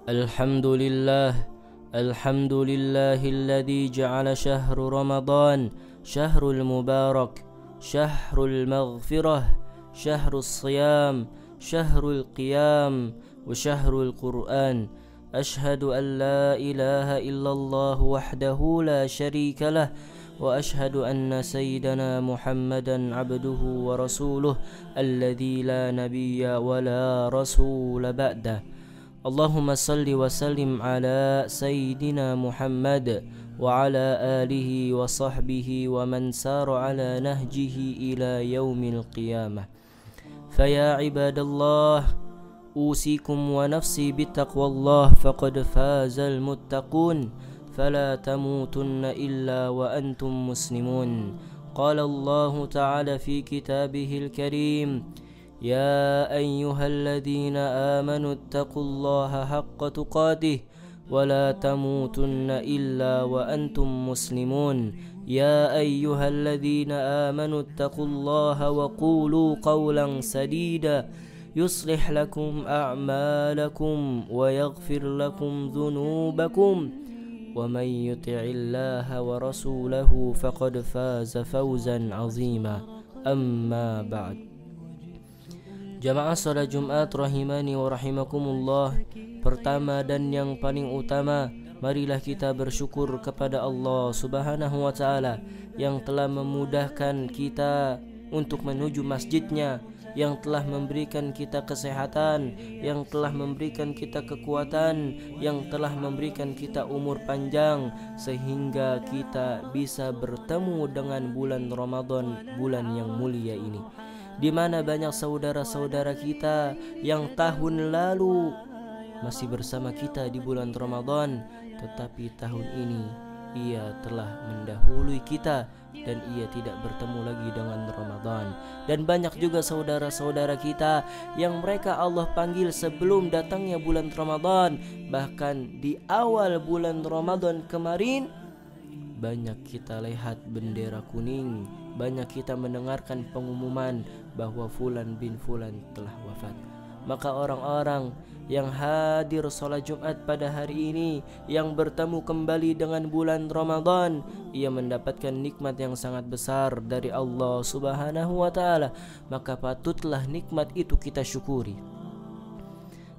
الحمد لله الحمد لله الذي جعل شهر رمضان شهر المبارك، شهر المغفرة، شهر الصيام، شهر القيام، وشهر القرآن. أشهد أن لا إله إلا الله وحده لا شريك له، وأشهد أن سيدنا محمدا عبده ورسوله الذي لا نبي ولا رسول بعده. اللهم صل وسلم على سيدنا محمد وعلى آله وصحبه ومن سار على نهجه إلى يوم القيامة. فيا عباد الله، أوصيكم ونفسي بتقوى الله، فقد فاز المتقون، فلا تموتن إلا وأنتم مسلمون. قال الله تعالى في كتابه الكريم: يا أيها الذين آمنوا اتقوا الله حق تقاته ولا تموتن إلا وأنتم مسلمون. يا أيها الذين آمنوا اتقوا الله وقولوا قولا سديدا يصلح لكم أعمالكم ويغفر لكم ذنوبكم، ومن يطع الله ورسوله فقد فاز فوزا عظيما. أما بعد. Jamaah salat Jumat rahimani wa rahimakumullah. Pertama dan yang paling utama, marilah kita bersyukur kepada Allah Subhanahu wa taala yang telah memudahkan kita untuk menuju masjidnya, yang telah memberikan kita kesehatan, yang telah memberikan kita kekuatan, yang telah memberikan kita umur panjang sehingga kita bisa bertemu dengan bulan Ramadan, bulan yang mulia ini, di mana banyak saudara-saudara kita yang tahun lalu masih bersama kita di bulan Ramadan, tetapi tahun ini ia telah mendahului kita dan ia tidak bertemu lagi dengan Ramadan. Dan banyak juga saudara-saudara kita yang mereka Allah panggil sebelum datangnya bulan Ramadan, bahkan di awal bulan Ramadan kemarin banyak kita lihat bendera kuning, banyak kita mendengarkan pengumuman bahwa fulan bin fulan telah wafat. Maka orang-orang yang hadir sholat Jumat pada hari ini, yang bertemu kembali dengan bulan Ramadan, ia mendapatkan nikmat yang sangat besar dari Allah Subhanahu wa taala. Maka patutlah nikmat itu kita syukuri.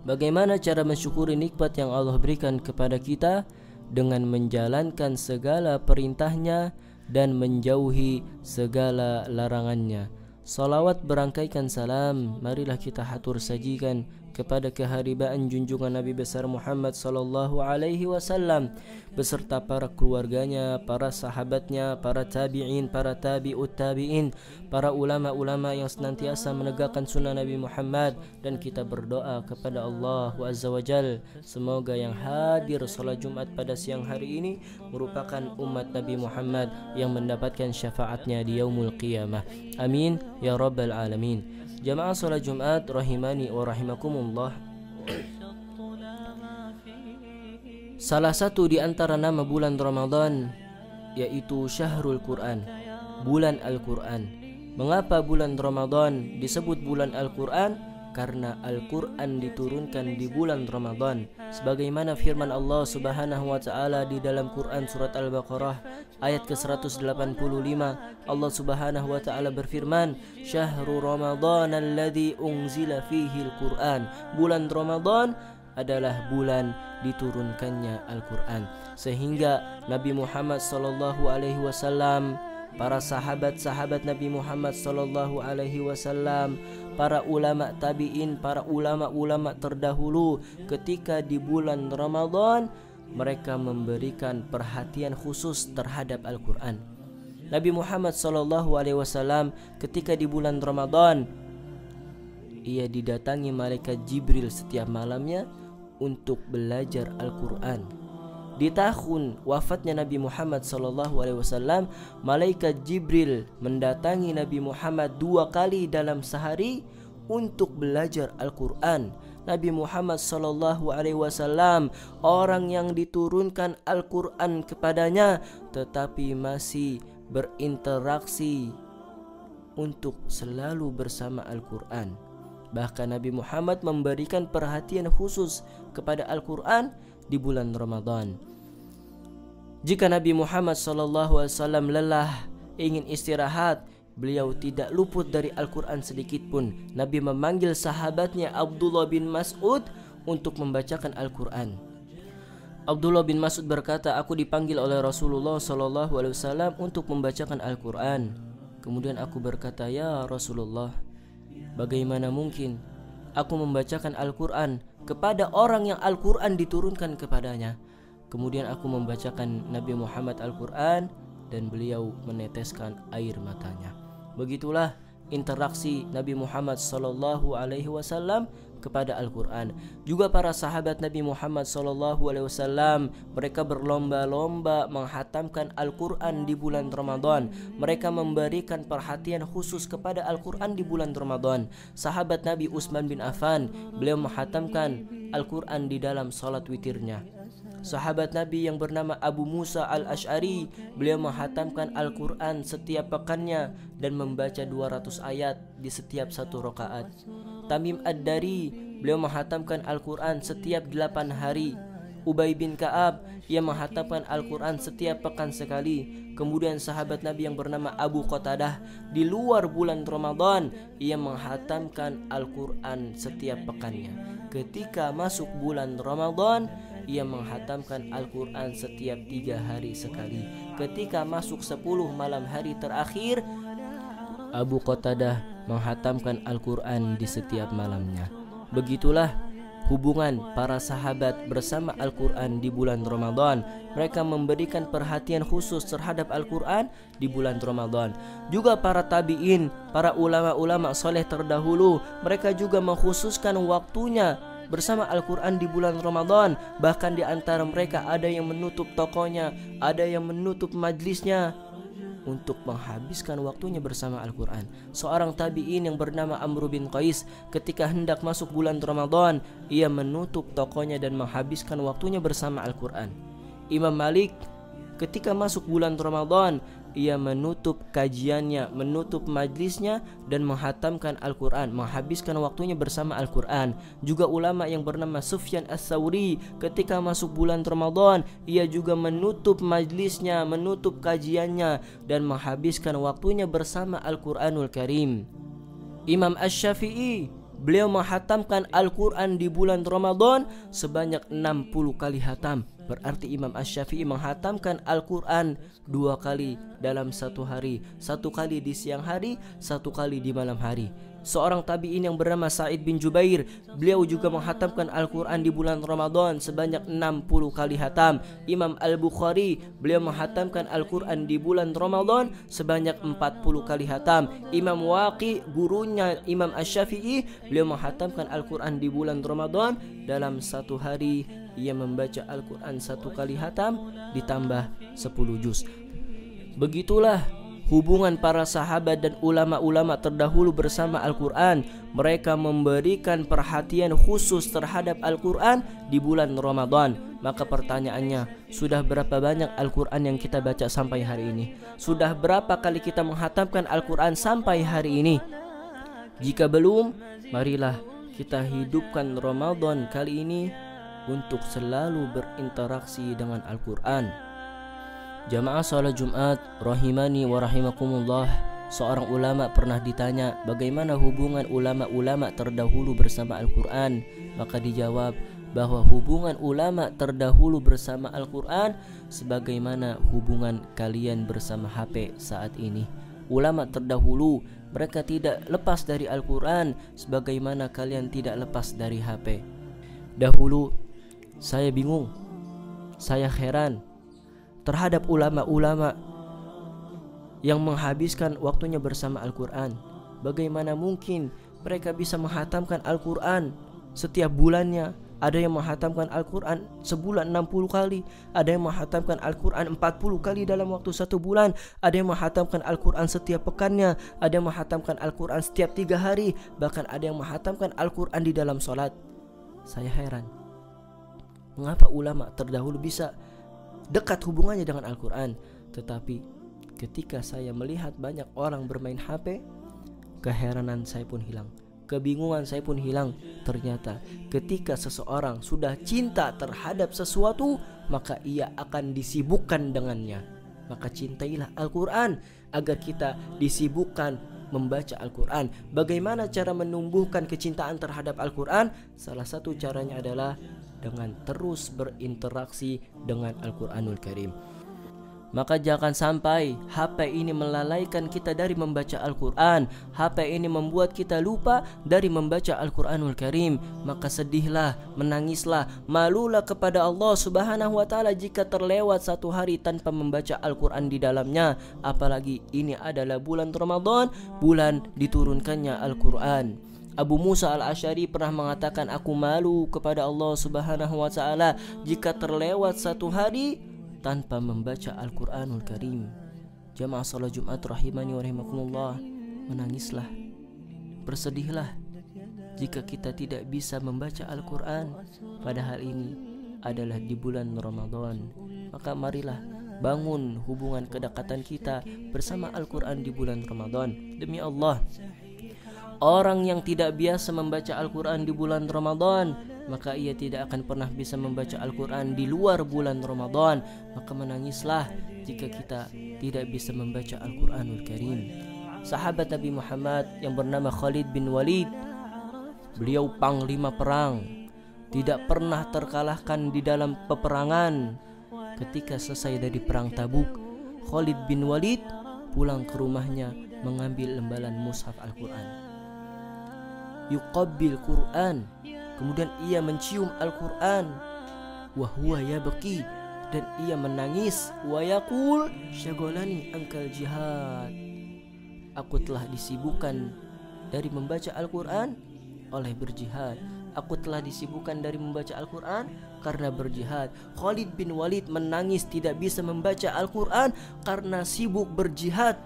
Bagaimana cara mensyukuri nikmat yang Allah berikan kepada kita? Dengan menjalankan segala perintahnya dan menjauhi segala larangannya. Salawat berangkaikan salam marilah kita hatur sajikan kepada keharibaan junjungan Nabi besar Muhammad sallallahu alaihi wasallam beserta para keluarganya, para sahabatnya, para tabi'in, para tabi'ut tabi'in, para ulama-ulama yang senantiasa menegakkan sunnah Nabi Muhammad. Dan kita berdoa kepada Allah Azza wa Jal, semoga yang hadir salat Jumat pada siang hari ini merupakan umat Nabi Muhammad yang mendapatkan syafaatnya di yaumul qiyamah. Amin ya rabbal alamin. Jamaah salat Jumat rahimani wa rahimakumullah. Salah satu di antara nama bulan Ramadan yaitu Syahrul Quran, bulan Al-Quran. Mengapa bulan Ramadan disebut bulan Al-Quran? Karena Al-Quran diturunkan di bulan Ramadan, sebagaimana firman Allah Subhanahu wa taala di dalam Quran surat Al-Baqarah ayat ke-185. Allah Subhanahu wa taala berfirman, "Syahrul Ramadan alladzi unzila fihi al-Quran." Bulan Ramadan adalah bulan diturunkannya Al-Quran, sehingga Nabi Muhammad sallallahu alaihi wasallam, para sahabat-sahabat Nabi Muhammad sallallahu alaihi wasallam, para ulama tabi'in, para ulama-ulama terdahulu, ketika di bulan Ramadan mereka memberikan perhatian khusus terhadap Al-Quran. Nabi Muhammad sallallahu alaihi wasallam ketika di bulan Ramadan ia didatangi malaikat Jibril setiap malamnya untuk belajar Al-Quran. Di tahun wafatnya Nabi Muhammad SAW, malaikat Jibril mendatangi Nabi Muhammad 2 kali dalam sehari untuk belajar Al-Quran. Nabi Muhammad SAW orang yang diturunkan Al-Quran kepadanya, tetapi masih berinteraksi untuk selalu bersama Al-Quran. Bahkan Nabi Muhammad memberikan perhatian khusus kepada Al-Quran di bulan Ramadan. Jika Nabi Muhammad SAW lelah, ingin istirahat, beliau tidak luput dari Al-Quran sedikit pun. Nabi memanggil sahabatnya Abdullah bin Mas'ud untuk membacakan Al-Quran. Abdullah bin Mas'ud berkata, aku dipanggil oleh Rasulullah SAW untuk membacakan Al-Quran. Kemudian aku berkata, ya Rasulullah, bagaimana mungkin aku membacakan Al-Quran kepada orang yang Al-Quran diturunkan kepadanya? Kemudian aku membacakan Nabi Muhammad Al-Quran dan beliau meneteskan air matanya. Begitulah interaksi Nabi Muhammad SAW kepada Al-Quran. Juga para sahabat Nabi Muhammad SAW, mereka berlomba-lomba menghatamkan Al-Quran di bulan Ramadan. Mereka memberikan perhatian khusus kepada Al-Quran di bulan Ramadan. Sahabat Nabi Utsman bin Affan, beliau menghatamkan Al-Quran di dalam salat witirnya. Sahabat Nabi yang bernama Abu Musa al-Ash'ari, beliau menghatamkan Al-Quran setiap pekannya dan membaca 200 ayat di setiap satu rakaat. Tamim ad-Dari, beliau menghatamkan Al-Quran setiap 8 hari. Ubay bin Ka'ab, ia menghatamkan Al-Quran setiap pekan sekali. Kemudian sahabat Nabi yang bernama Abu Qatadah, di luar bulan Ramadan, ia menghatamkan Al-Quran setiap pekannya. Ketika masuk bulan Ramadan, ia menghatamkan Al-Quran setiap 3 hari sekali. Ketika masuk 10 malam hari terakhir, Abu Qatadah menghatamkan Al-Quran di setiap malamnya. Begitulah hubungan para sahabat bersama Al-Quran di bulan Ramadan. Mereka memberikan perhatian khusus terhadap Al-Quran di bulan Ramadan. Juga para tabi'in, para ulama-ulama soleh terdahulu, mereka juga mengkhususkan waktunya bersama Al-Quran di bulan Ramadan. Bahkan di antara mereka ada yang menutup tokonya, ada yang menutup majlisnya untuk menghabiskan waktunya bersama Al-Quran. Seorang tabi'in yang bernama Amr bin Qais, ketika hendak masuk bulan Ramadan, ia menutup tokonya dan menghabiskan waktunya bersama Al-Quran. Imam Malik ketika masuk bulan Ramadan, ia menutup kajiannya, menutup majlisnya dan menghatamkan Al-Quran, menghabiskan waktunya bersama Al-Quran. Juga ulama yang bernama Sufyan Ats-Tsauri, ketika masuk bulan Ramadan, ia juga menutup majlisnya, menutup kajiannya dan menghabiskan waktunya bersama Al-Quranul Karim. Imam Asy-Syafi'i, beliau menghatamkan Al-Quran di bulan Ramadan sebanyak 60 kali hatam. Berarti Imam Asy-Syafi'i menghatamkan Al-Quran 2 kali dalam satu hari. 1 kali di siang hari, 1 kali di malam hari. Seorang tabi'in yang bernama Sa'id bin Jubair, beliau juga menghatamkan Al-Quran di bulan Ramadan sebanyak 60 kali hatam. Imam Al-Bukhari, beliau menghatamkan Al-Quran di bulan Ramadan sebanyak 40 kali hatam. Imam Waqi, gurunya Imam Asy-Syafi'i, beliau menghatamkan Al-Quran di bulan Ramadan dalam 1 hari. Ia membaca Al-Quran 1 kali hatam ditambah 10 juz. Begitulah hubungan para sahabat dan ulama-ulama terdahulu bersama Al-Quran. Mereka memberikan perhatian khusus terhadap Al-Quran di bulan Ramadan. Maka pertanyaannya, sudah berapa banyak Al-Quran yang kita baca sampai hari ini? Sudah berapa kali kita menghatamkan Al-Quran sampai hari ini? Jika belum, marilah kita hidupkan Ramadan kali ini untuk selalu berinteraksi dengan Al-Quran. Jamaah salat Jumat rahimani wa rahimakumullah, seorang ulama pernah ditanya bagaimana hubungan ulama-ulama terdahulu bersama Al-Quran. Maka dijawab bahwa hubungan ulama terdahulu bersama Al-Quran sebagaimana hubungan kalian bersama HP saat ini. Ulama terdahulu mereka tidak lepas dari Al-Quran sebagaimana kalian tidak lepas dari HP. Dahulu saya bingung, saya heran terhadap ulama-ulama yang menghabiskan waktunya bersama Al-Quran. Bagaimana mungkin mereka bisa menghatamkan Al-Quran setiap bulannya? Ada yang menghatamkan Al-Quran sebulan 60 kali, ada yang menghatamkan Al-Quran 40 kali dalam waktu 1 bulan, ada yang menghatamkan Al-Quran setiap pekannya, ada yang menghatamkan Al-Quran setiap 3 hari, bahkan ada yang menghatamkan Al-Quran di dalam sholat. Saya heran, mengapa ulama terdahulu bisa dekat hubungannya dengan Al-Quran. Tetapi ketika saya melihat banyak orang bermain HP, keheranan saya pun hilang. kebingungan saya pun hilang. Ternyata ketika seseorang sudah cinta terhadap sesuatu, maka ia akan disibukkan dengannya. Maka cintailah Al-Quran agar kita disibukkan membaca Al-Quran. Bagaimana cara menumbuhkan kecintaan terhadap Al-Quran? Salah satu caranya adalah dengan terus berinteraksi dengan Al-Quranul Karim. Maka jangan sampai HP ini melalaikan kita dari membaca Al-Quran. HP ini membuat kita lupa dari membaca Al-Quranul Karim. Maka sedihlah, menangislah, malulah kepada Allah Subhanahu wa ta'ala jika terlewat satu hari tanpa membaca Al-Quran di dalamnya. Apalagi ini adalah bulan Ramadan, bulan diturunkannya Al-Quran. Abu Musa al-Asy'ari pernah mengatakan, aku malu kepada Allah Subhanahu wa ta'ala jika terlewat satu hari tanpa membaca Al-Quranul Karim. Jamaah salat Jumat rahimani wa rahimakumullah, menangislah, bersedihlah jika kita tidak bisa membaca Al-Quran. Padahal ini adalah di bulan Ramadan. Maka marilah bangun hubungan kedekatan kita bersama Al-Quran di bulan Ramadan. Demi Allah, orang yang tidak biasa membaca Al-Quran di bulan Ramadan, maka ia tidak akan pernah bisa membaca Al-Quran di luar bulan Ramadan. Maka menangislah jika kita tidak bisa membaca Al-Quranul Karim. Sahabat Nabi Muhammad yang bernama Khalid bin Walid, beliau panglima perang, tidak pernah terkalahkan di dalam peperangan. Ketika selesai dari perang Tabuk, Khalid bin Walid pulang ke rumahnya mengambil lembaran mushaf Al-Quran. Yuqabbil Quran, kemudian ia mencium Al-Quran. Wa huwa yabki, dan ia menangis. Wa yaqul syaghalani angkal jihad, aku telah disibukkan dari membaca Al-Quran oleh berjihad. Aku telah disibukkan dari membaca Al-Quran karena berjihad. Khalid bin Walid menangis tidak bisa membaca Al-Quran karena sibuk berjihad.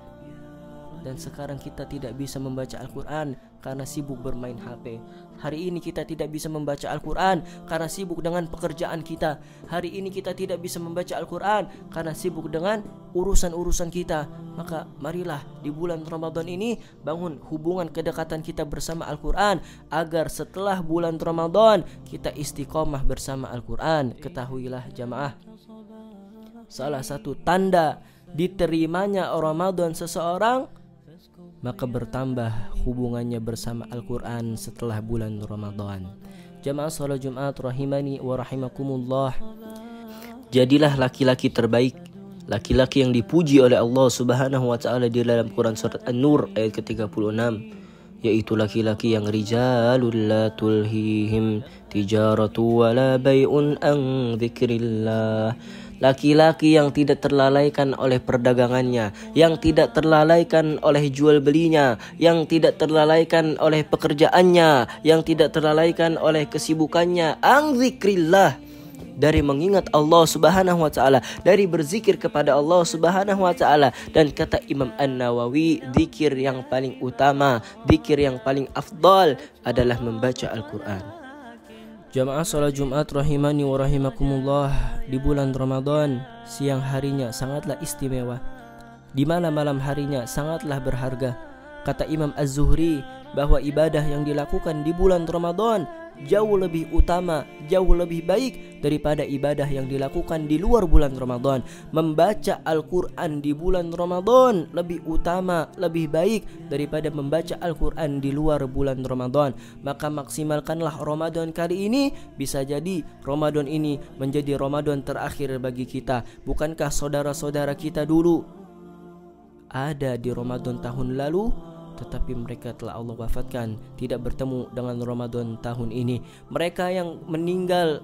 Dan sekarang kita tidak bisa membaca Al-Quran karena sibuk bermain HP. Hari ini kita tidak bisa membaca Al-Quran karena sibuk dengan pekerjaan kita. Hari ini kita tidak bisa membaca Al-Quran karena sibuk dengan urusan-urusan kita. Maka marilah di bulan Ramadan ini bangun hubungan kedekatan kita bersama Al-Quran, agar setelah bulan Ramadan kita istiqomah bersama Al-Quran. Ketahuilah jamaah, salah satu tanda diterimanya Ramadan seseorang, maka bertambah hubungannya bersama Al-Quran setelah bulan Ramadan. Jamaah salat Jumat rahimani wa rahimakumullah, jadilah laki-laki terbaik, laki-laki yang dipuji oleh Allah Subhanahu wa ta'ala di dalam Quran surat An-Nur ayat ke-36, yaitu laki-laki yang rijalul la tulhihim tijaratu wala bai'un an dzikrillah. Laki-laki yang tidak terlalaikan oleh perdagangannya, yang tidak terlalaikan oleh jual belinya, yang tidak terlalaikan oleh pekerjaannya, yang tidak terlalaikan oleh kesibukannya, an dzikrillah, dari mengingat Allah Subhanahu wa ta'ala, dari berzikir kepada Allah Subhanahu wa ta'ala. Dan kata Imam An-Nawawi, zikir yang paling utama, zikir yang paling afdal adalah membaca Al-Quran. Jamaah salat Jumat rahimani wa rahimakumullah, di bulan Ramadan siang harinya sangatlah istimewa, di mana malam harinya sangatlah berharga. Kata Imam Az-Zuhri bahwa ibadah yang dilakukan di bulan Ramadan jauh lebih utama, jauh lebih baik daripada ibadah yang dilakukan di luar bulan Ramadan. Membaca Al-Quran di bulan Ramadan lebih utama, lebih baik daripada membaca Al-Quran di luar bulan Ramadan. Maka maksimalkanlah Ramadan kali ini. Bisa jadi Ramadan ini menjadi Ramadan terakhir bagi kita. Bukankah saudara-saudara kita dulu ada di Ramadan tahun lalu, tetapi mereka telah Allah wafatkan, tidak bertemu dengan Ramadan tahun ini. Mereka yang meninggal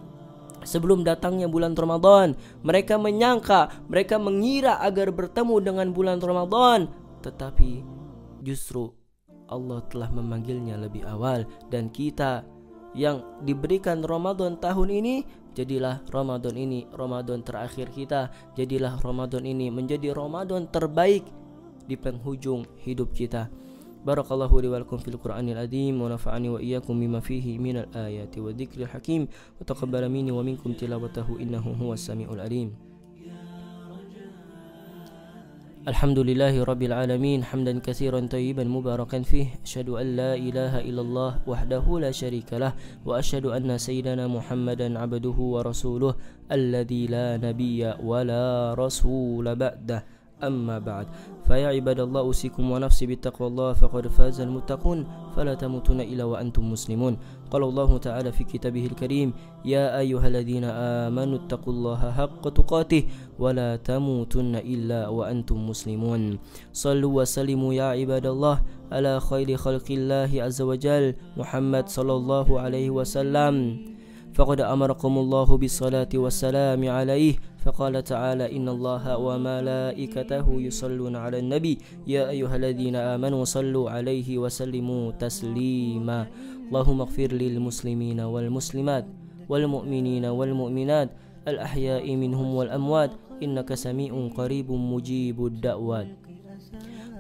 sebelum datangnya bulan Ramadan, mereka menyangka, mereka mengira agar bertemu dengan bulan Ramadan, tetapi justru Allah telah memanggilnya lebih awal. Dan kita yang diberikan Ramadan tahun ini, jadilah Ramadan ini Ramadan terakhir kita. Jadilah Ramadan ini menjadi Ramadan terbaik di penghujung hidup kita. Barakallahu li wa lakum fil Qur'anil azim wa nafa'ani wa iyyakum bima fihi minal ayati wa dzikril hakim wa taqabbala minni wa minkum tilawatahu innahu huwas samiul alim. الحمد لله رب العالمين حمدا كثيرا طيبا مباركا فيه. أشهد أن لا إله إلا الله وحده لا شريك له، وأشهد أن سيدنا محمدا عبده ورسوله الذي لا نبي ولا رسول بعده. أما بعد، فيا عباد الله أوصيكم ونفسي بتقوى الله، فقد فاز المتقون، فلا تموتن إلا وأنتم مسلمون. قال الله تعالى في كتابه الكريم: يا أيها الذين آمنوا اتقوا الله حق تقاته ولا تموتن إلا وأنتم مسلمون. صلوا وسلموا يا عباد الله على خير خلق الله عز وجل محمد صلى الله عليه وسلم، فقد أمركم الله بالصلاة والسلام عليه، فقال تعالى: إن الله وملائكته يصلون على النبي يا أيها الذين آمنوا صلوا عليه وسلموا تسليما. اللهم اغفر للمسلمين والمسلمات والمؤمنين والمؤمنات الأحياء منهم والأموات، إنك سميع قريب مجيب الدعوات.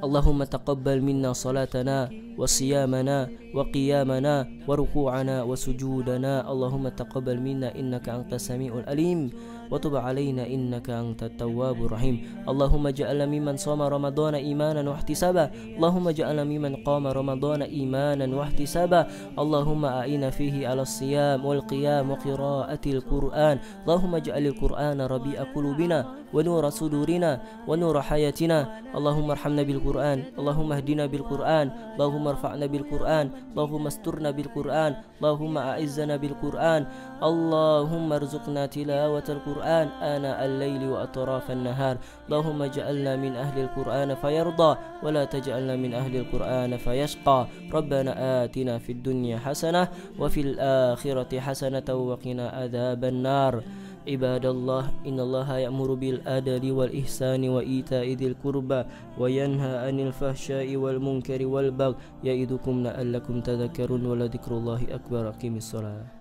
اللهم تقبل منا صلاتنا وصيامنا وقيامنا وركوعنا وسجودنا. اللهم تقبل منا إنك أنت السميع العليم، وتب علينا إنك أنت التواب الرحيم. اللهم اجعلنا ممن صام رمضان إيمانا واحتسابا. اللهم اجعلنا ممن قام رمضان إيمانا واحتسابا. اللهم أعنا فيه على الصيام والقيام وقراءة القرآن. اللهم اجعل القرآن ربيع قلوبنا ونور صدورنا ونور حياتنا. اللهم ارحمنا بالقرآن، اللهم اهدنا بالقرآن، اللهم ارفعنا بالقرآن، اللهم استرنا بالقرآن، اللهم أعزنا بالقرآن. اللهم ارزقنا تلاوة القرآن آناء الليل وأطراف النهار. اللهم اجعلنا من أهل القرآن فيرضى، ولا تجعلنا من أهل القرآن فيشقى. ربنا آتنا في الدنيا حسنة وفي الآخرة حسنة وقنا عذاب النار. عباد الله، إن الله يأمر بالعدل والإحسان وإيتاء ذي القربى وينهى عن الفحشاء والمنكر والبغي يعظكم لعلكم تذكرون، ولذكر الله أكبر. أقيموا الصلاة.